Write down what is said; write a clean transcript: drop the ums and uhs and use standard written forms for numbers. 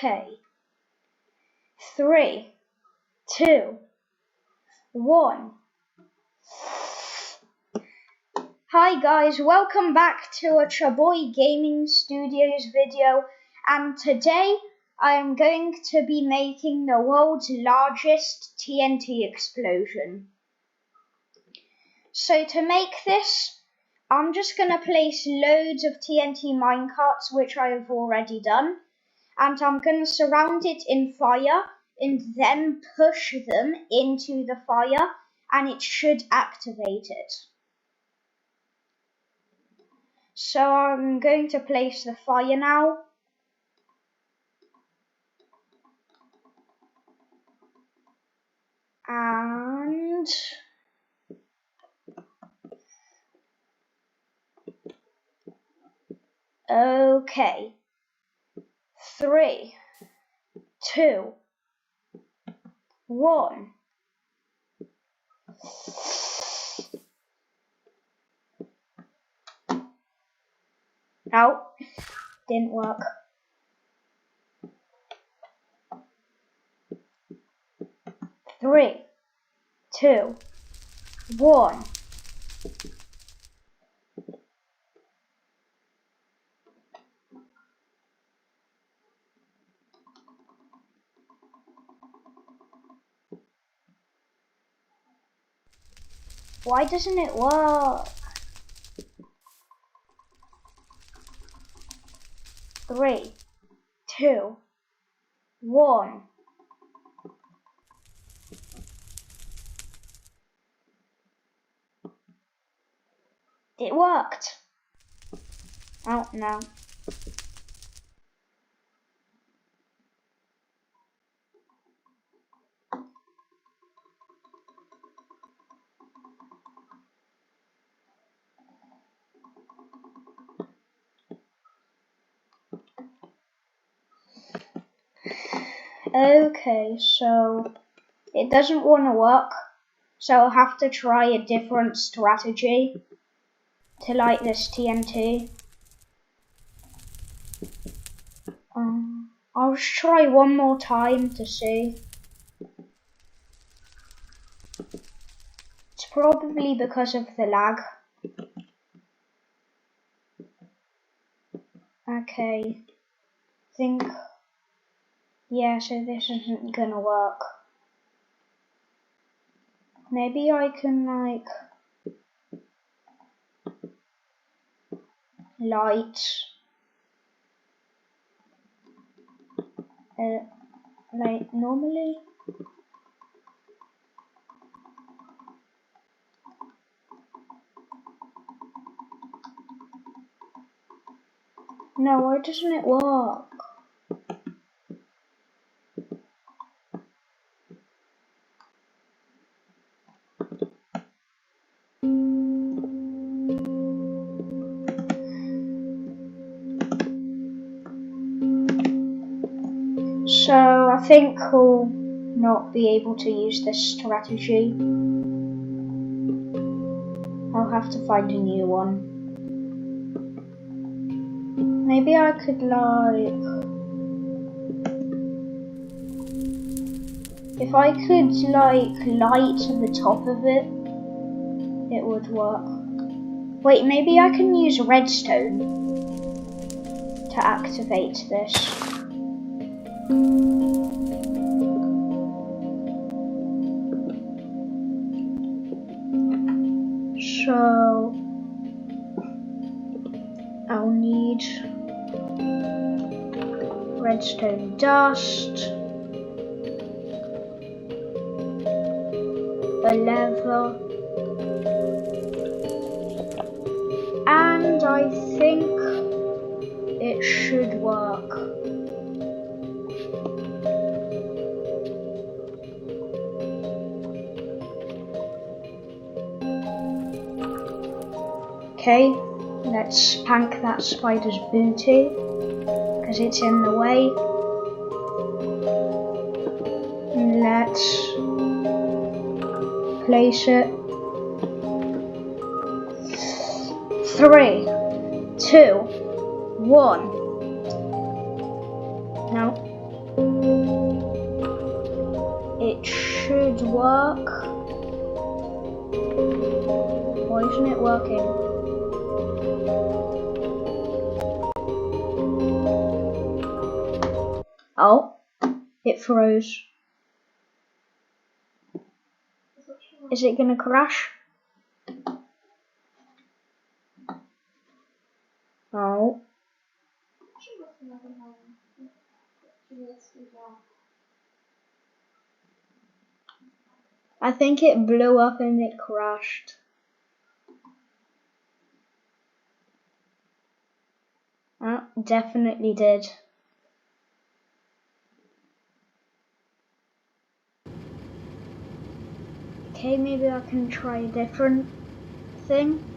Okay. 3, 2, 1. Hi guys, welcome back to a Chaboy Gaming Studios video, and today I am going to be making the world's largest TNT explosion. So to make this, I'm just going to place loads of TNT minecarts, which I have already done, and I'm going to surround it in fire and then push them into the fire, and it should activate it. So I'm going to place the fire now. And okay. 3, 2, 1. No, didn't work. 3, 2, 1. Why doesn't it work? 3, 2, 1. It worked. Oh no. Okay, so it doesn't want to work, so I'll have to try a different strategy to light this TNT. I'll just try one more time to see. It's probably because of the lag. Okay, yeah, so this isn't gonna work. Maybe I can like light like normally. No, why doesn't it work? So I think we'll not be able to use this strategy. I'll have to find a new one. Maybe I could if I could light the top of it, it would work. Wait, maybe I can use redstone to activate this. So I'll need redstone dust, a lever, and I think it should work. Okay, let's spank that spider's booty, because it's in the way. And let's place it. 3, 2, 1. No. It should work. Why isn't it working? Oh, it froze. Is it gonna crash? Oh. I think it blew up and it crashed. Oh, definitely did. Okay, maybe I can try a different thing.